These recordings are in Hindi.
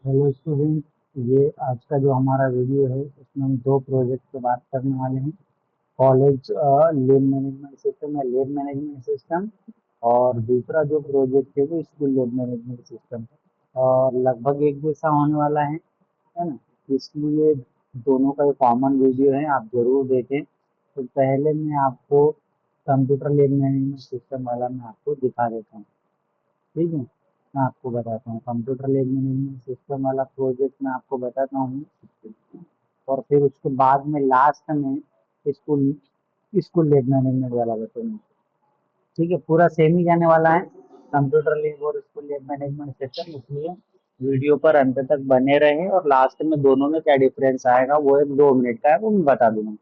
Hello student. ये आज का जो हमारा वीडियो है उसमें हम दो प्रोजेक्ट पे बात करने वाले हैं। कॉलेज लैब मैनेजमेंट सिस्टम या लैब मैनेजमेंट सिस्टम, और दूसरा जो प्रोजेक्ट है वो स्कूल लैब मैनेजमेंट सिस्टम। और लगभग एक जैसा होने वाला है ना। इसलिए दोनों का कॉमन वीडियो है, आप जरूर देखें। तो पहले मैं आपको कंप्यूटर लैब मैनेजमेंट सिस्टम वाला मैं आपको दिखा देता हूँ। ठीक है, मैं आपको बताता हूँ कंप्यूटर लैब मैनेजमेंट सिस्टम वाला प्रोजेक्ट मैं आपको बताता हूँ। और फिर उसके बाद में लास्ट में स्कूल स्कूल लैब मैनेजमेंट वाला बताऊंगा। ठीक है, पूरा सेम ही जाने वाला है, कंप्यूटर लैब और स्कूल लैब मैनेजमेंट सिस्टम। इसलिए वीडियो पर अंत तक बने रहें, और लास्ट में दोनों में क्या डिफरेंस आएगा वो एक 2 मिनट का है, वो मैं बता दूंगा।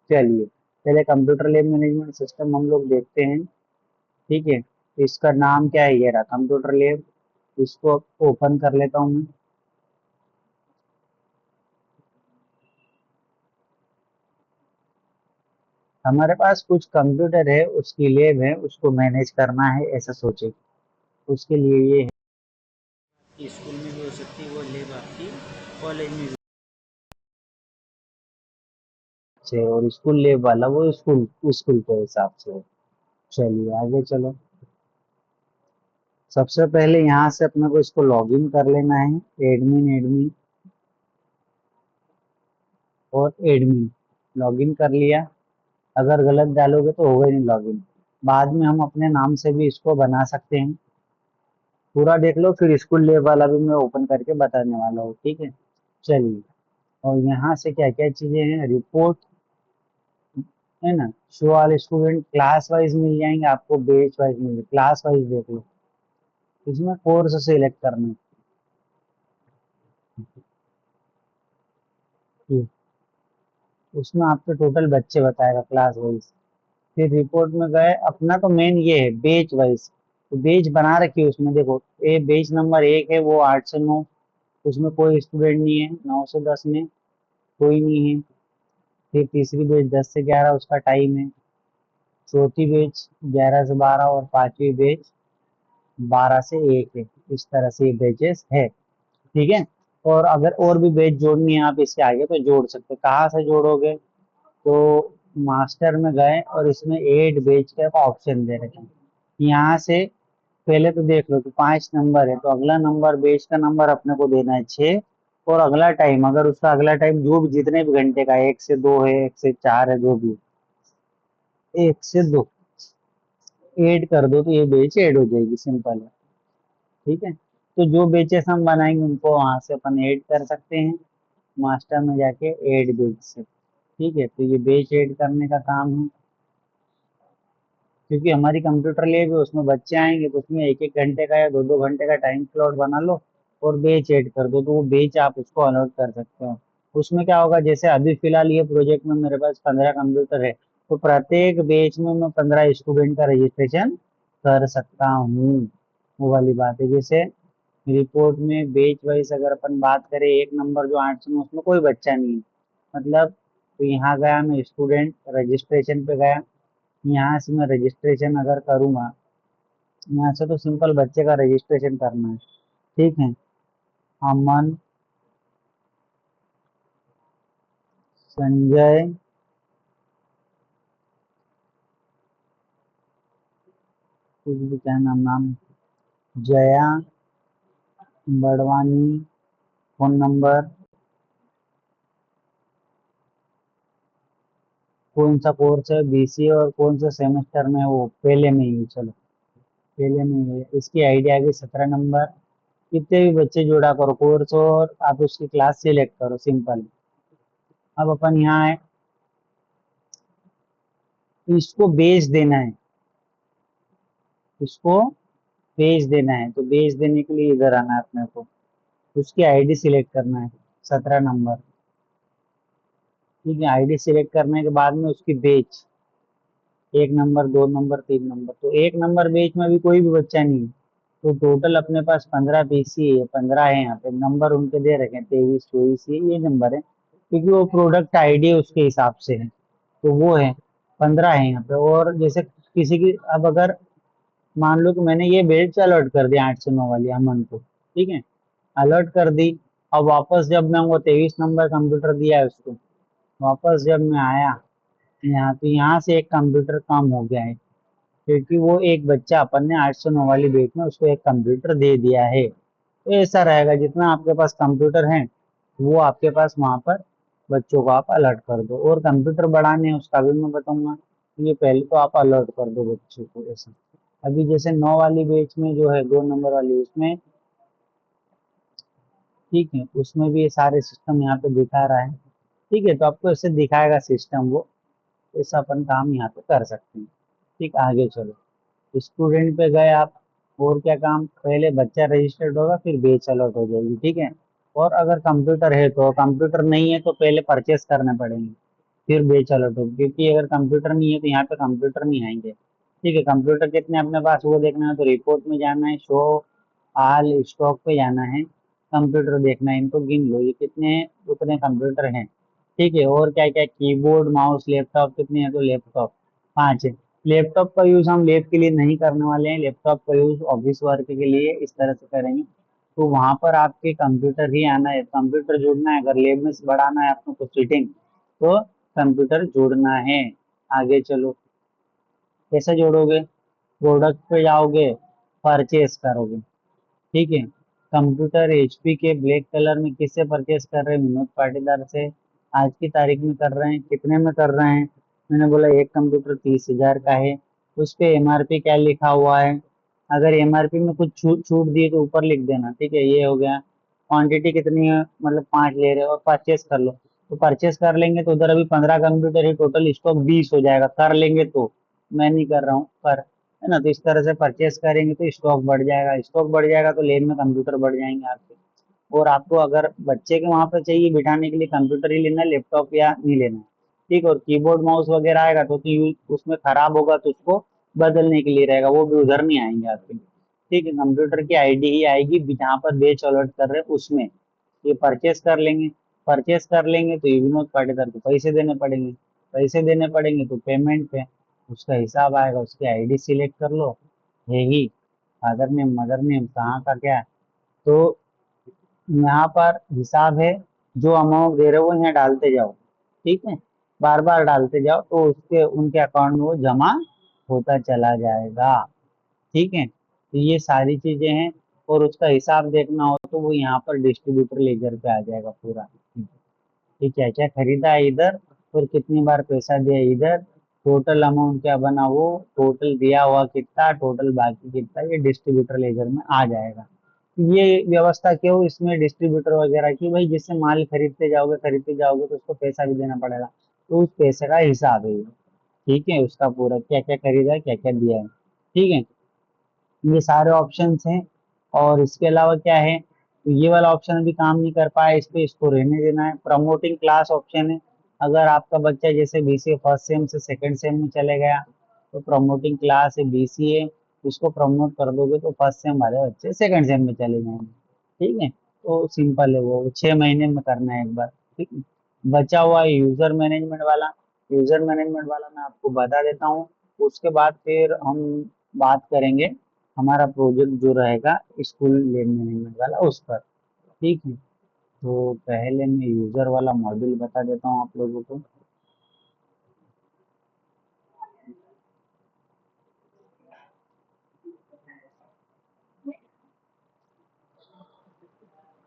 चलिए, पहले कंप्यूटर लैब मैनेजमेंट सिस्टम हम लोग देखते हैं। ठीक है, इसका नाम क्या है, ये रहा कंप्यूटर लैब। इसको ओपन कर लेता हूँ मैं। हमारे पास कुछ कंप्यूटर है, उसकी लैब है, उसको मैनेज करना है, ऐसा सोचे। उसके लिए ये है, स्कूल में भी हो सकती है वो लैब आपकी, कॉलेज में भी है, और स्कूल लैब वाला वो स्कूल स्कूल के हिसाब से है। चलिए आगे चलो। सबसे पहले यहाँ से अपने को इसको लॉगिन कर लेना है। एडमिन एडमिन और एडमिन, लॉगिन कर लिया। अगर गलत डालोगे तो होगा ही नहीं लॉगिन। बाद में हम अपने नाम से भी इसको बना सकते हैं। पूरा देख लो, फिर स्कूल लैब वाला भी मैं ओपन करके बताने वाला हूँ। ठीक है, चलिए। और यहाँ से क्या क्या चीजें हैं, रिपोर्ट है ना, show all student, class wise मिल जाएंगे आपको, बेच वाइज मिल, क्लास वाइज देख लो। इसमें कोर्स सिलेक्ट करना है, उसमें आपके टोटल बच्चे बताएगा क्लास वाइज। फिर रिपोर्ट में गए, अपना तो मेन ये है बेच वाइज। तो बेच बना रखी है उसमें, देखो ये बेच नंबर 1 है, वो 8 से 9, उसमें कोई स्टूडेंट नहीं है। 9 से 10 में कोई नहीं है। फिर तीसरी बेच 10 से 11, उसका टाइम है। चौथी बेच 11 से 12, और पांचवी बेच 12 से 1 है। इस तरह से ये बेचेस है। ठीक है, और अगर और भी बेच जोड़नी है आप इसके आगे तो जोड़ सकते हैं। कहाँ से जोड़ोगे, तो मास्टर में गए और इसमें एड बेच का ऑप्शन दे रखे हैं। यहाँ से पहले तो देख लो कि 5 नंबर है, तो अगला नंबर बेच का नंबर अपने को देना है 6। और अगला टाइम, अगर उसका अगला टाइम जो भी जितने भी घंटे का है, 1 से 2 है, 1 से 4 है, जो भी 1 से 2 ऐड कर दो तो ये बेच ऐड हो जाएगी, सिंपल है। ठीक है, तो जो बेचेस हम बनाएंगे उनको वहां से अपन ऐड कर सकते हैं, मास्टर में जाके ऐड बेच से। ठीक है, तो ये बेच ऐड करने का काम है। क्योंकि हमारी कंप्यूटर लैब है, उसमें बच्चे आएंगे तो उसमें 1 1 घंटे का या 2 2 घंटे का टाइम स्लॉट बना लो, और बेच ऐड कर दो, तो वो बेच आप उसको अलॉट कर सकते हो। उसमें क्या होगा, जैसे अभी फिलहाल ये प्रोजेक्ट में मेरे पास 15 कंप्यूटर है, तो प्रत्येक बेच में मैं 15 स्टूडेंट का रजिस्ट्रेशन कर सकता हूँ। वो वाली बात है। जैसे रिपोर्ट में बेच वाइज अगर अपन बात करें, एक नंबर जो 8 में, उसमें कोई बच्चा नहीं है, मतलब। तो यहाँ गया मैं स्टूडेंट रजिस्ट्रेशन पे गया, यहाँ से मैं रजिस्ट्रेशन अगर करूँगा, यहाँ से तो सिंपल बच्चे का रजिस्ट्रेशन करना है। ठीक है, अमन संजय, कुछ भी क्या नाम नाम, जया बड़वानी, फोन नंबर, कौन सा कोर्स है, बीसीए, और कौन सा सेमेस्टर में है, वो पहले में ही है, चलो पहले में ही है। इसकी आईडी आ गई 17 नंबर। कितने भी बच्चे जोड़ा करो कोर्स, और आप उसकी क्लास सिलेक्ट करो, सिंपल। अब अपन यहाँ है, इसको बेच देना है, इसको बेच देना है, तो बेच देने के लिए इधर आना है अपने को। उसकी आईडी सिलेक्ट करना है, 17 नंबर। ठीक है, आईडी सिलेक्ट करने के बाद में उसकी बेच, 1 नंबर, 2 नंबर, 3 नंबर। तो 1 नंबर बेच में भी कोई भी बच्चा नहीं है। तो टोटल अपने पास 15 पीसी है, 15 है। यहाँ पे नंबर उनके दे रखे हैं, 23 24, ये नंबर है, क्योंकि वो प्रोडक्ट आईडी उसके हिसाब से है। तो वो है, 15 है यहाँ पे। और जैसे किसी की, अब अगर मान लो कि मैंने ये बेच अलर्ट कर दिया 8 से 9 वाली अमन को, ठीक है, अलर्ट कर दी। अब वापस जब मैं वो 23 नंबर कंप्यूटर दिया है उसको, वापस जब मैं आया यहाँ, तो यहाँ से एक कंप्यूटर कम हो गया है, क्योंकि वो एक बच्चा अपन ने 809 वाली बेच में उसको एक कंप्यूटर दे दिया है। तो ऐसा रहेगा, जितना आपके पास कंप्यूटर है वो आपके पास वहां पर बच्चों को आप अलर्ट कर दो, और कंप्यूटर बढ़ाने हैं उसका भी मैं बताऊंगा। ये पहले तो आप अलर्ट कर दो बच्चों को ऐसा। अभी जैसे 9 वाली बेच में जो है 2 नंबर वाली उसमें, ठीक है, उसमें भी ये सारे सिस्टम यहाँ पे दिखा रहा है। ठीक है, तो आपको ऐसे दिखाएगा सिस्टम वो, ऐसा अपन काम यहाँ पे कर सकते हैं। ठीक, आगे चलो, स्टूडेंट पे गए आप। और क्या काम, पहले बच्चा रजिस्टर्ड होगा फिर बेच अलॉट हो जाएगी, ठीक है। और अगर कंप्यूटर है तो, कंप्यूटर नहीं है तो पहले परचेस करने पड़ेंगे, फिर बेच अलॉट होगी, क्योंकि अगर कंप्यूटर नहीं है तो यहाँ पे कंप्यूटर नहीं आएंगे। ठीक है, कंप्यूटर कितने अपने पास वो देखना है, तो रिपोर्ट में जाना है, शो ऑल स्टॉक पे जाना है, कंप्यूटर देखना है, इनको गिन लो ये कितने हैं, उतने कंप्यूटर हैं। ठीक है, और क्या क्या, कीबोर्ड माउस लैपटॉप कितने हैं, तो लैपटॉप 5 है। लैपटॉप का यूज हम लैब के लिए नहीं करने वाले हैं, लैपटॉप का यूज ऑफिस वर्क के लिए इस तरह से करेंगे। तो वहां पर आपके कंप्यूटर ही आना है, कंप्यूटर जोड़ना है, अगर लैब में से बढ़ाना है आपको कुछ सीटिंग, तो कंप्यूटर जोड़ना है। आगे चलो, कैसे जोड़ोगे, प्रोडक्ट पे जाओगे, परचेस करोगे। ठीक है, कंप्यूटर एचपी के ब्लैक कलर में किससे परचेस कर रहे हैं, विनोद पाटीदार से। आज की तारीख में कर रहे हैं, कितने में कर रहे हैं, मैंने बोला एक कंप्यूटर 30,000 का है। उस पे एमआरपी क्या लिखा हुआ है, अगर एमआरपी में कुछ छूट छूट दिए तो ऊपर लिख देना। ठीक है, ये हो गया। क्वांटिटी कितनी है, मतलब 5 ले रहे हो और परचेस कर लो। तो परचेस कर लेंगे तो उधर अभी 15 कंप्यूटर है, टोटल स्टॉक 20 हो जाएगा, कर लेंगे तो। मैं नहीं कर रहा हूँ पर, है ना। तो इस तरह से परचेस करेंगे तो स्टॉक बढ़ जाएगा, स्टॉक बढ़ जाएगा तो लेन में कंप्यूटर बढ़ जाएंगे आपके। और आपको अगर बच्चे के वहां पर चाहिए बिठाने के लिए कंप्यूटर ही लेना है, लैपटॉप या नहीं लेना है। ठीक, और कीबोर्ड माउस वगैरह आएगा तो यूज उसमें खराब होगा तो उसको बदलने के लिए रहेगा, वो भी उधर नहीं आएंगे आपके। ठीक है, कंप्यूटर की आईडी ही आएगी जहाँ पर बेच अलर्ट कर रहे हैं उसमें। ये परचेस कर लेंगे, परचेस कर लेंगे तो ये विनोद पाटीदार को पैसे देने पड़ेंगे, पैसे देने पड़ेंगे तो पेमेंट पे उसका हिसाब आएगा, उसकी आईडी सिलेक्ट कर लो, है ही फादर नेम मदर नेम कहाँ का क्या। तो यहाँ पर हिसाब है, जो अमाउंट दे रहे हो वो यहाँ डालते जाओ। ठीक है, बार बार डालते जाओ तो उसके उनके अकाउंट में वो जमा होता चला जाएगा। ठीक है, तो ये सारी चीजें हैं। और उसका हिसाब देखना हो तो वो यहाँ पर डिस्ट्रीब्यूटर लेजर पे आ जाएगा पूरा, कि क्या क्या खरीदा है इधर, और कितनी बार पैसा दिया इधर, टोटल अमाउंट क्या बना वो, टोटल दिया हुआ कितना, टोटल बाकी कितना, ये डिस्ट्रीब्यूटर लेजर में आ जाएगा। ये व्यवस्था क्यों इसमें डिस्ट्रीब्यूटर वगैरह की, भाई जिससे माल खरीदते जाओगे तो उसको पैसा भी देना पड़ेगा, तो उस पैसे का हिसाब है ये। ठीक है, उसका पूरा क्या क्या खरीदा है क्या क्या दिया है। ठीक है, ये सारे ऑप्शंस हैं। और इसके अलावा क्या है, तो ये वाला ऑप्शन अभी काम नहीं कर पाया, इस पे इसको रहने देना है। प्रमोटिंग क्लास ऑप्शन है, अगर आपका बच्चा जैसे बीसीए फर्स्ट सेम से सेकंड सेम में चले गया, तो प्रमोटिंग क्लास है बीसीए, इसको प्रमोट कर दोगे तो फर्स्ट सेम वाले बच्चे सेकंड सेम में चले जाएंगे। ठीक है, तो सिंपल है, वो 6 महीने में करना है एक बार। ठीक है, बचा हुआ यूजर मैनेजमेंट वाला, यूजर मैनेजमेंट वाला मैं आपको बता देता हूँ। उसके बाद फिर हम बात करेंगे हमारा प्रोजेक्ट जो रहेगा स्कूल लैब मैनेजमेंट वाला उस पर। ठीक है, तो पहले मैं यूजर वाला मॉड्यूल बता देता हूँ आप लोगों को।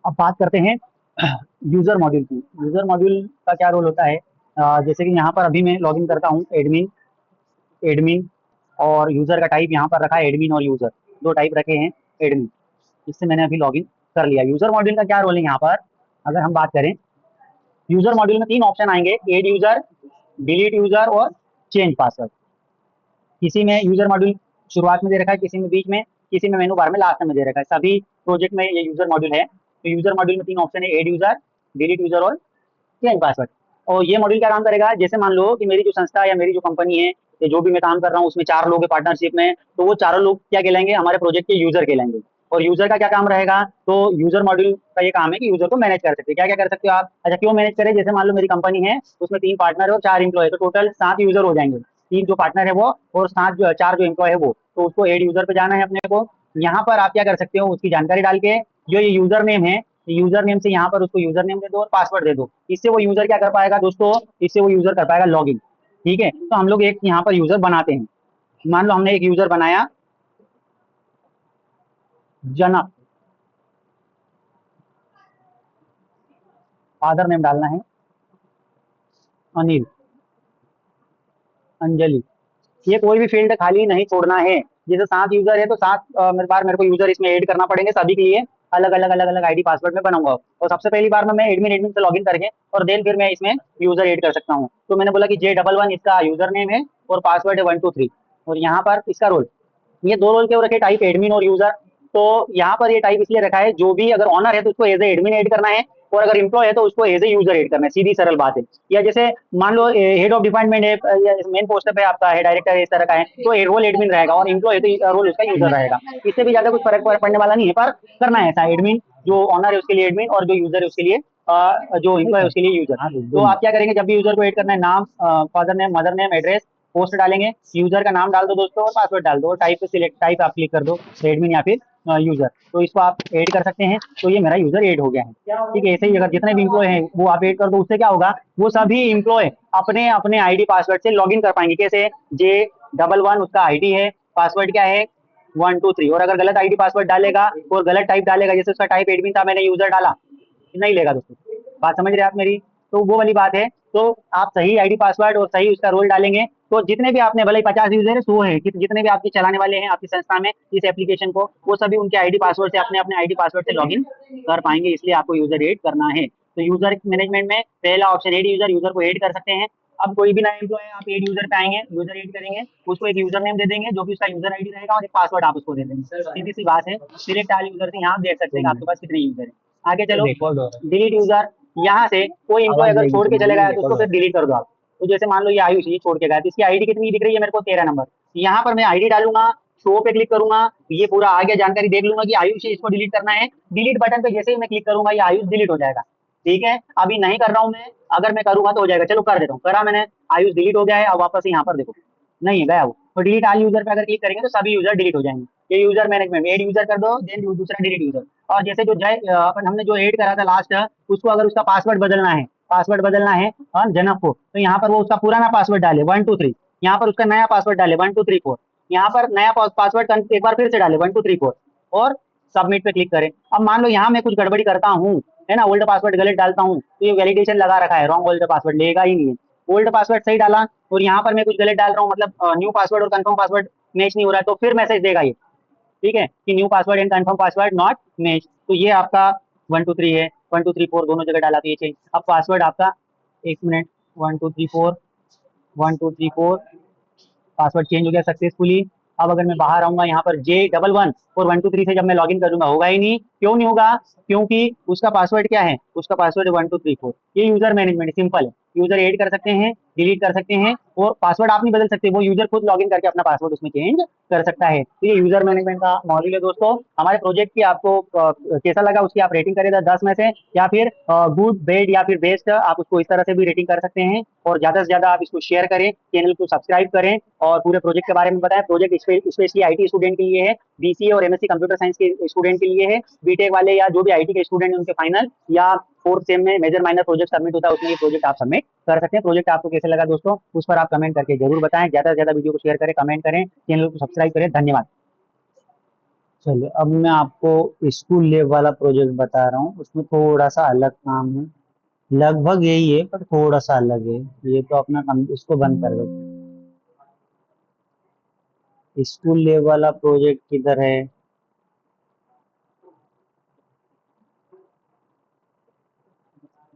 अब बात करते हैं यूजर मॉड्यूल की। यूजर मॉड्यूल का क्या रोल होता है, जैसे कि यहाँ पर अभी मैं लॉगिन करता हूँ, एडमिन, एडमिन, और यूजर का टाइप यहाँ पर रखा है एडमिन और यूजर, दो टाइप रखे हैं एडमिन। इससे मैंने अभी लॉगिन कर लिया। यूजर मॉड्यूल का क्या रोल है यहाँ पर, अगर हम बात करें, यूजर मॉड्यूल में 3 ऑप्शन आएंगे, एड यूजर, डिलीट यूजर और चेंज पासवर्ड। किसी में यूजर मॉड्यूल शुरुआत में दे रखा है, किसी में बीच में, किसी में मेनू बार में लास्ट में दे रखा है। सभी प्रोजेक्ट में ये यूजर मॉड्यूल है। तो यूजर मॉड्यूल में 3 ऑप्शन है, एड यूजर, डिलीट यूजर और चेंज पासवर्ड। और ये मॉड्यूल क्या काम करेगा, जैसे मान लो कि मेरी जो संस्था या मेरी जो कंपनी है, या जो भी मैं काम कर रहा हूँ उसमें 4 लोग हैं पार्टनरशिप में, तो वो चारों लोग क्या कहलाएंगे, हमारे प्रोजेक्ट के यूजर कहलाएंगे। और यूजर का क्या काम रहेगा, तो यूजर मॉड्यूल का ये काम है कि यूजर को मैनेज कर सकते हैं। क्या क्या कर सकते हो आप, अच्छा क्यों मैनेज करें, जैसे मान लो मेरी कंपनी है, उसमें 3 पार्टनर है और 4 एम्प्लॉय, तो टोटल 7 यूजर हो जाएंगे। 3 जो पार्टनर है वो, और 4 जो एम्प्लॉय है वो, तो उसको एड यूजर पे जाना है अपने को। यहाँ पर आप क्या कर सकते हो, उसकी जानकारी डाल के, जो ये यूजर नेम है यूजर नेम से यहाँ पर उसको यूजर नेम दे दो और पासवर्ड दे दो। इससे वो यूजर क्या कर पाएगा दोस्तों, इससे वो यूजर कर पाएगा लॉगिन। ठीक है, तो हम लोग एक यहाँ पर यूजर बनाते हैं। मान लो हमने एक यूजर बनाया जनक, फादर नेम डालना है अनिल, अंजलि। ये कोई भी फील्ड खाली नहीं छोड़ना है। जैसे 7 यूजर है तो 7 मेरे को यूजर इसमें ऐड करना पड़ेंगे, सभी के लिए अलग अलग आईडी पासवर्ड में बनाऊंगा। और सबसे पहली बार में मैं एडमिन एडमिन से लॉगिन करके और देन फिर मैं इसमें यूजर ऐड कर सकता हूँ। तो मैंने बोला कि J11 इसका यूजर नेम है और पासवर्ड है 123। और यहाँ पर इसका रोल, ये दो रोल क्यों रखे, टाइप एडमिन और यूजर। तो यहाँ पर ये टाइप इसलिए रखा है, जो भी अगर ऑनर है तो उसको एज ए एडमिन ऐड करना है, और अगर एम्प्लॉय है तो उसको एज ए यूजर ऐड करना है। सीधी सरल बात है। या जैसे मान लो हेड ऑफ डिपार्टमेंट है या मेन पोस्ट पे आपका है, डायरेक्टर है, इस तरह का है, तो रोल एडमिन रहेगा और एम्प्लॉय है तो रोल उसका यूजर रहेगा। इससे भी ज्यादा कुछ फर्क पड़ने वाला नहीं है, पर करना है ऐसा। एडमिन जो ऑनर है उसके लिए एडमिन, और जो यूजर है उसके लिए जो एम्प्लॉय है उसके लिए यूजर। तो आप क्या करेंगे, जब भी यूजर को ऐड करना है, नाम, father name, mother name, address, post डालेंगे, यूजर का नाम डाल दो दोस्तों और पासवर्ड डाल दो, और टाइप पे सिलेक्ट, टाइप आप क्लिक कर दो, एडमिन या फिर यूजर। तो इसको आप ऐड कर सकते हैं। तो ये मेरा यूजर ऐड हो गया है। ठीक है, ऐसे ही अगर जितने भी इम्प्लॉय हैं वो आप ऐड कर दो, उससे क्या होगा, वो सभी इम्प्लॉय अपने अपने आईडी पासवर्ड से लॉगिन कर पाएंगे। कैसे, J11 उसका आईडी है, पासवर्ड क्या है 123। और अगर गलत आईडी पासवर्ड डालेगा और गलत टाइप डालेगा, जैसे उसका टाइप एडमिन था, मैंने यूजर डाला, नहीं लेगा दोस्तों। बात समझ रहे हैं आप मेरी। तो वो वाली बात है। तो आप सही आईडी पासवर्ड और सही उसका रोल डालेंगे, तो जितने भी आपने, भले 50 यूजर है 100 है, जितने भी आपके चलाने वाले हैं आपकी संस्था में इस एप्लीकेशन को, वो सभी उनके आईडी पासवर्ड से अपने अपने आईडी पासवर्ड से लॉगिन कर पाएंगे। इसलिए आपको यूजर ऐड करना है। तो यूजर मैनेजमेंट में पहला ऑप्शन ऐड यूजर, यूजर को ऐड कर सकते हैं। अब कोई भी नया एम्प्लॉय है, आप ऐड यूजर पे आएंगे, यूजर ऐड करेंगे, उसको एक यूजर नेम दे देंगे जो कि उसका यूजर आईडी रहेगा, और एक पासवर्ड आप उसको दे देंगे। सीधी सी बात है। सिलेक्ट ऑल यूजर से यहाँ आप देख सकते हैं कि आपके पास कितने यूजर है। आगे चलो, डिलीट यूजर। यहाँ से कोई इम्प्लॉय अगर छोड़ के चले गया तो उसको फिर डिलीट कर दो आप। तो जैसे मान लो ये आयुष ये छोड़ के गया, तो इसकी आईडी कितनी दिख रही है मेरे को, 13 नंबर। यहाँ पर मैं आईडी डालूंगा, शो पे क्लिक करूंगा, ये पूरा आगे जानकारी देख लूंगा कि आयुष है, इसको डिलीट करना है। डिलीट बटन पे जैसे ही मैं क्लिक करूंगा ये आयुष डिलीट हो जाएगा। ठीक है, अभी नहीं कर रहा हूँ मैं, अगर मैं करूंगा तो हो जाएगा। चलो कर देता हूँ, करा मैंने, आयुष डिलीट हो गया है। अब वापस यहाँ पर देखो, नहीं है, गया वो। तो डिलीट ऑल यूजर पे अगर क्लिक करेंगे तो सभी यूजर डिलीट हो जाएंगे। ये यूजर मैनेजमेंट, ऐड यूजर कर दो, देन दूसरा डिलीट यूजर। और जैसे जो जय अपन हमने जो ऐड करा था लास्ट, उसको अगर उसका पासवर्ड बदलना है, पासवर्ड बदलना है जनक को, तो यहाँ पर वो उसका पुराना पासवर्ड डाले 123। यहाँ पर उसका नया पासवर्ड डाले 1234। यहाँ पर नया पासवर्ड एक बार फिर से डाले 1234, और सबमिट पे क्लिक करें। अब मान लो यहाँ मैं कुछ गड़बड़ी करता हूँ, है ना, ओल्ड पासवर्ड गलत डालता हूँ, तो ये वैलिडेशन लगा रखा है, रॉन्ग ओल्ड पासवर्ड लेगा ही नहीं है। ओल्ड पासवर्ड सही डाला और यहाँ पर मैं कुछ गलत डाल रहा हूँ, मतलब न्यू पासवर्ड और कंफर्म पासवर्ड मैच नहीं हो रहा है, तो फिर मैसेज देगा ये। ठीक है, कि new password and confirm password not match. तो ये आपका 123 है, 1234 दोनों जगह डाला, तो ये चेंज। अब पासवर्ड आपका, एक मिनट, 1234, 1234 पासवर्ड चेंज हो गया सक्सेसफुली। अब अगर मैं बाहर आऊंगा यहाँ पर J11 और 123 से जब मैं लॉगिन करूंगा, होगा ही नहीं। क्यों नहीं होगा, क्योंकि उसका पासवर्ड क्या है, उसका पासवर्ड है 1234। ये यूजर मैनेजमेंट सिंपल है। यूजर ऐड कर सकते हैं, डिलीट कर सकते हैं, और पासवर्ड आप नहीं बदल सकते, वो यूजर खुद लॉगिन करके अपना पासवर्ड उसमें चेंज कर सकता है। तो ये यूजर मैनेजमेंट का मॉड्यूल है दोस्तों। हमारे प्रोजेक्ट की आपको कैसा लगा उसकी आप रेटिंग करें 10 में से, या फिर गुड, बेड या फिर बेस्ट, आप उसको इस तरह से भी रेटिंग कर सकते हैं। और ज्यादा से ज्यादा आप इसको शेयर करें, चैनल को सब्सक्राइब करें, और पूरे प्रोजेक्ट के बारे में बताएं। प्रोजेक्ट स्पेशली आईटी स्टूडेंट के लिए है, बीसीए और एमएससी कंप्यूटर साइंस के स्टूडेंट के लिए है, बीटेक वाले या जो भी आईटी के स्टूडेंट हैं उनके फाइनल या फोर्थ सेम में मेजर माइनर प्रोजेक्ट सबमिट होता है, उसमें ये प्रोजेक्ट आप सबमिट कर सकते हैं। प्रोजेक्ट आपको कैसे लगा दोस्तों, उस पर आप कमेंट करके जरूर बताएं। ज्यादा से ज्यादा वीडियो को शेयर करें, कमेंट करें, चैनल को सब्सक्राइब करें। धन्यवाद। चलिए, अब मैं आपको स्कूल लेव वाला प्रोजेक्ट बता रहा हूँ। उसमें थोड़ा सा अलग काम है, लगभग यही है पर थोड़ा सा अलग है। ये तो अपना इसको बंद कर देते हैं। स्कूल लेव वाला प्रोजेक्ट किधर है,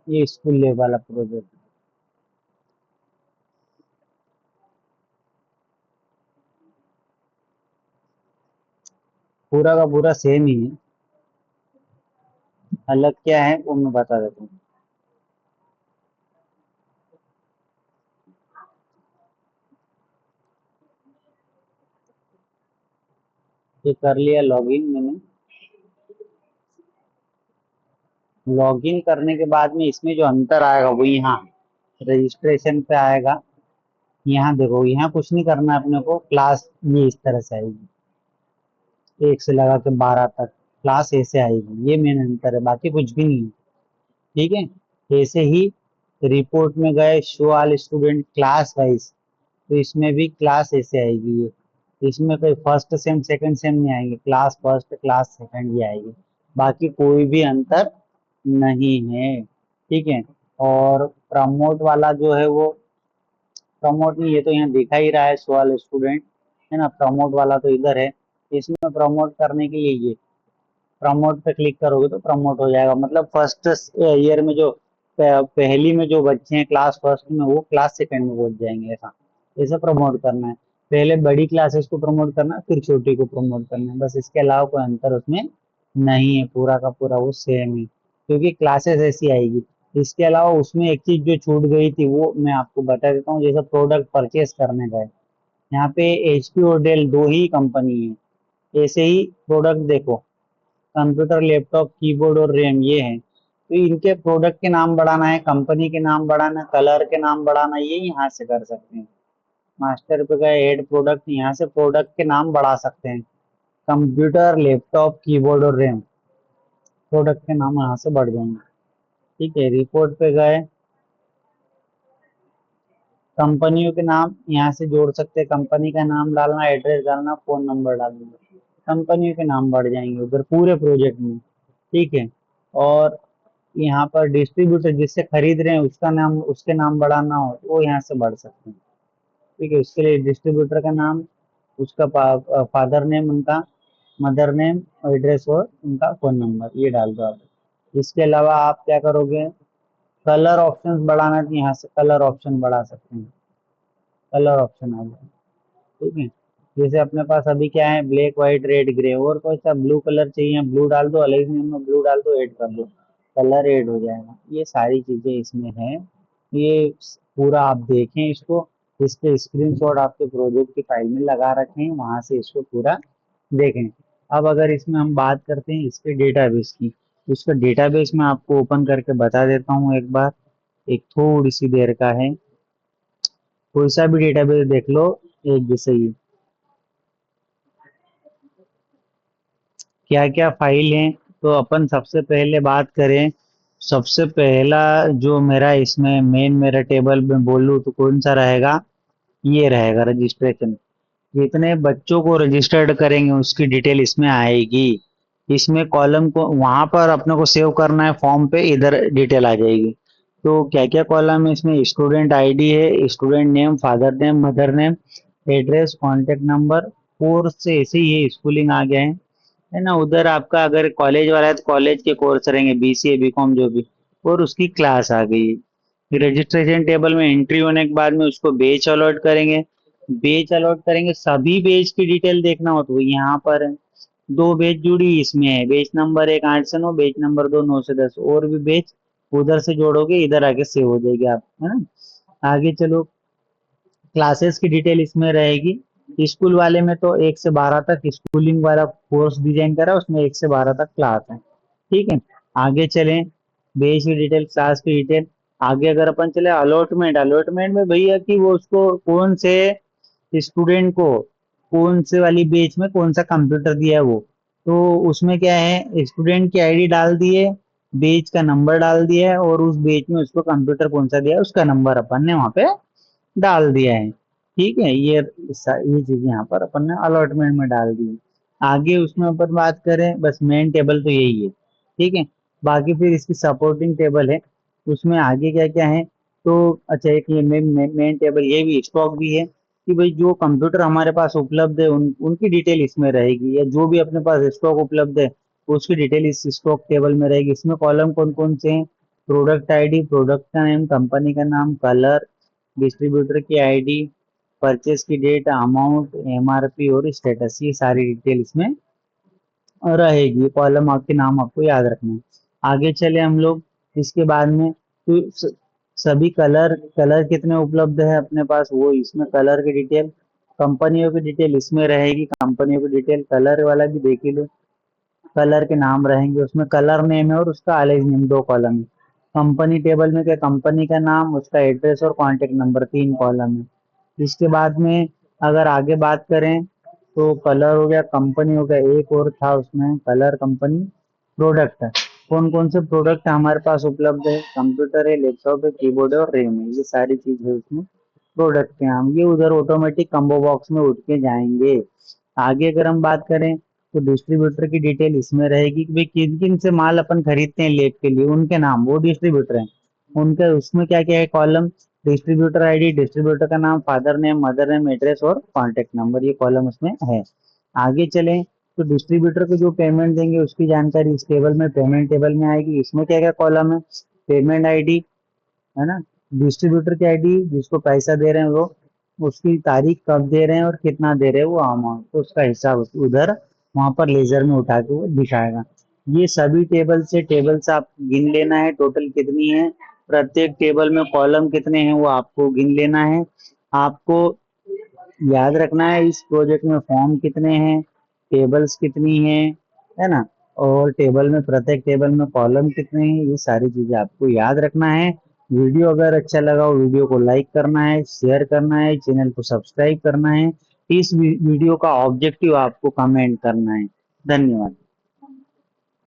ये स्कूल लेव वाला प्रोजेक्ट। पूरा का पूरा सेम ही है, अलग क्या है वो मैं बता देता हूँ। ये कर लिया लॉगिन मैंने। लॉगिन करने के बाद में इसमें जो अंतर आएगा वो यहाँ रजिस्ट्रेशन पे आएगा। यहाँ देखो, यहाँ कुछ नहीं करना है अपने को, क्लास ये इस तरह से आएगी 1 से लगा के 12 तक। क्लास ऐसे आएगी, ये मेन अंतर है, बाकी कुछ भी नहीं है। ठीक है, ऐसे ही रिपोर्ट में गए show all student class wise, तो इसमें भी क्लास ऐसे आएगी ये, इसमें कोई फर्स्ट सेम सेकंड सेम नहीं आएंगे, क्लास फर्स्ट क्लास सेकंड ही आएगी, बाकी कोई भी अंतर नहीं है। ठीक है, और प्रमोट वाला जो है वो, प्रमोट नहीं, ये तो यहाँ दिखा ही रहा है सवाल स्टूडेंट, है ना, प्रमोट वाला तो इधर है। इसमें प्रमोट करने के लिए ये प्रमोट पे क्लिक करोगे तो प्रमोट हो जाएगा, मतलब फर्स्ट ईयर में जो पहली में जो बच्चे हैं क्लास फर्स्ट में, वो क्लास सेकंड में पहुंच जाएंगे, ऐसा ऐसा प्रमोट करना है। पहले बड़ी क्लासेस को प्रमोट करना है, फिर छोटी को प्रमोट करना है, बस इसके अलावा कोई अंतर उसमें नहीं है, पूरा का पूरा वो सेम है, क्योंकि क्लासेस ऐसी आएगी। इसके अलावा उसमें एक चीज जो छूट गई थी वो मैं आपको बता देता हूँ, जैसे प्रोडक्ट परचेस करने गए, यहाँ पे एचपी और डेल दो ही कंपनी है, ऐसे ही प्रोडक्ट देखो, कंप्यूटर लैपटॉप कीबोर्ड और रैम ये है, तो इनके प्रोडक्ट के नाम बढ़ाना है, कंपनी के नाम बढ़ाना, कलर के नाम बढ़ाना, ये यहाँ से कर सकते हैं। मास्टर पे गए ऐड प्रोडक्ट, यहाँ से प्रोडक्ट के नाम बढ़ा सकते हैं, कंप्यूटर लैपटॉप कीबोर्ड और रैम, प्रोडक्ट के नाम यहाँ से बढ़ जाएंगे। ठीक है, रिपोर्ट पे गए, कंपनियों के नाम यहाँ से जोड़ सकते हैं, कंपनी का नाम डालना, एड्रेस डालना, फोन नंबर डालना, कंपनियों के नाम बढ़ जाएंगे उधर पूरे प्रोजेक्ट में। ठीक है, और यहाँ पर डिस्ट्रीब्यूटर जिससे खरीद रहे हैं उसका नाम, उसके नाम बढ़ाना हो तो वो यहाँ से बढ़ सकते हैं। ठीक है, उसके लिए डिस्ट्रीब्यूटर का नाम, उसका फादर नेम उनका, मदर नेम, एड्रेस और उनका फोन नंबर, ये डाल दो आप। इसके अलावा आप क्या करोगे, कलर ऑप्शन बढ़ाना है तो यहाँ से कलर ऑप्शन बढ़ा सकते हैं, कलर ऑप्शन आ जाए। ठीक है, जैसे अपने पास अभी क्या है, ब्लैक व्हाइट रेड ग्रे, और कोई सा ब्लू कलर चाहिए, ब्लू डाल दो, अलग नेम में ब्लू डाल दो, ऐड कर दो, कलर ऐड हो जाएगा। ये सारी चीजें इसमें है, ये पूरा आप देखें इसको, इसके स्क्रीनशॉट आपके प्रोजेक्ट की फाइल में लगा रखें, वहां से इसको पूरा देखें। अब अगर इसमें हम बात करते हैं इसके डेटाबेस की, तो इसका डेटाबेस मैं आपको ओपन करके बता देता हूँ एक बार, एक थोड़ी सी देर का है, कोई सा भी डेटाबेस देख लो एक जैसे ही, क्या क्या फाइल है। तो अपन सबसे पहले बात करें, सबसे पहला जो मेरा इसमें मेन मेरा टेबल में बोलूँ तो कौन सा रहेगा, ये रहेगा रजिस्ट्रेशन, जितने बच्चों को रजिस्टर्ड करेंगे उसकी डिटेल इसमें आएगी। इसमें कॉलम को वहां पर अपने को सेव करना है फॉर्म पे, इधर डिटेल आ जाएगी। तो क्या क्या कॉलम है इसमें, स्टूडेंट आईडी है, student name, father name, mother name, address, contact number, course से ऐसे ही ये स्कूलिंग आ गए हैं, है ना। उधर आपका अगर कॉलेज वाला है तो कॉलेज के कोर्स रहेंगे, बीसीए बीकॉम जो भी, और उसकी क्लास आ गई। रजिस्ट्रेशन टेबल में एंट्री होने के बाद में उसको बेच अलॉट करेंगे, बेच अलॉट करेंगे, सभी बेच की डिटेल देखना हो तो यहाँ पर है। दो बेच जुड़ी इसमें है, बेच नंबर 1 8 से 9, बेच नंबर 2 9 से 10, और भी बेच उधर से जोड़ोगे इधर आके सेव हो जाएगी आप, है ना। आगे चलो, क्लासेस की डिटेल इसमें रहेगी, स्कूल वाले में तो 1 से 12 तक स्कूलिंग वाला कोर्स डिजाइन करा, उसमें 1 से 12 तक क्लास है। ठीक है, आगे चलें, बेस की डिटेल, क्लास की डिटेल। आगे अगर अपन चले अलॉटमेंट, अलॉटमेंट में भैया कि वो उसको कौन से स्टूडेंट को कौन से वाली बेच में कौन सा कंप्यूटर दिया है वो, तो उसमें क्या है, स्टूडेंट की आईडी डाल दिए, बेच का नंबर डाल दिया है, और उस बेच में उसको कंप्यूटर कौन सा दिया है उसका नंबर अपन ने वहाँ पे डाल दिया है। ठीक है, ये चीज यहाँ पर अपन ने अलॉटमेंट में डाल दी है। आगे उसमें अपन बात करें, बस मेन टेबल तो यही है। ठीक है, बाकी फिर इसकी सपोर्टिंग टेबल है, उसमें आगे क्या क्या है। तो अच्छा, एक ये मेन टेबल ये भी स्टॉक भी है, कि भाई जो कंप्यूटर हमारे पास उपलब्ध है उनकी डिटेल इसमें रहेगी, या जो भी अपने पास स्टॉक उपलब्ध है उसकी डिटेल इस स्टॉक टेबल में रहेगी। इसमें कॉलम कौन कौन से हैं, प्रोडक्ट आईडी, प्रोडक्ट का नेम, कंपनी का नाम, कलर, डिस्ट्रीब्यूटर की आईडी, परचेस की डेट, अमाउंट, एमआरपी और स्टेटस, ये सारी डिटेल इसमें रहेगी। कॉलम आपके नाम आपको याद रखना है। आगे चले हम लोग, इसके बाद में तो सभी कलर, कलर कितने उपलब्ध है अपने पास वो इसमें कलर की डिटेल, कंपनियों की डिटेल इसमें रहेगी, कंपनियों की डिटेल, कलर वाला भी देख ही लो, कलर के नाम रहेंगे उसमें, कलर नेम है और उसका अलग नेम, 2 कॉलम है। कंपनी टेबल में क्या, कंपनी का नाम, उसका एड्रेस और कॉन्टेक्ट नंबर, 3 कॉलम है। इसके बाद में अगर आगे बात करें तो कलर हो गया, कंपनी हो गया, एक और था उसमें कलर, कंपनी, प्रोडक्ट है। कौन कौन से प्रोडक्ट हमारे पास उपलब्ध है, कंप्यूटर है, लैपटॉप है, कीबोर्ड है और रैम है, ये सारी चीज है उसमें प्रोडक्ट के नाम। ये उधर ऑटोमेटिक कम्बो बॉक्स में उठ के जाएंगे। आगे अगर हम बात करें तो डिस्ट्रीब्यूटर की डिटेल इसमें रहेगी कि भाई किन किन से माल अपन खरीदते हैं लैब के लिए, उनके नाम, वो डिस्ट्रीब्यूटर हैं उनके, उसमें क्या क्या है कॉलम, डिस्ट्रीब्यूटर आईडी, डिस्ट्रीब्यूटर का नाम, father name, mother name, address और कॉन्टेक्ट नंबर, ये कॉलम उसमें है। आगे चलें तो डिस्ट्रीब्यूटर को जो पेमेंट देंगे उसकी जानकारी इस टेबल में, पेमेंट टेबल में आएगी। इसमें क्या क्या कॉलम है, पेमेंट आईडी, है ना, डिस्ट्रीब्यूटर की आईडी, जिसको पैसा दे रहे हैं वो, उसकी तारीख कब दे रहे हैं और कितना दे रहे हैं वो अमाउंट, तो उसका हिसाब उधर वहां पर लेजर में उठा के वो दिखाएगा। ये सभी टेबल से आप गिन लेना है टोटल कितनी है, प्रत्येक टेबल में कॉलम कितने हैं वो आपको गिन लेना है। आपको याद रखना है इस प्रोजेक्ट में फॉर्म कितने हैं, टेबल्स कितनी है ना, और टेबल में, प्रत्येक टेबल में कॉलम कितने हैं, ये सारी चीजें आपको याद रखना है। वीडियो अगर अच्छा लगा हो वीडियो को लाइक करना है, शेयर करना है, चैनल को सब्सक्राइब करना है। इस वीडियो का ऑब्जेक्टिव आपको कमेंट करना है। धन्यवाद।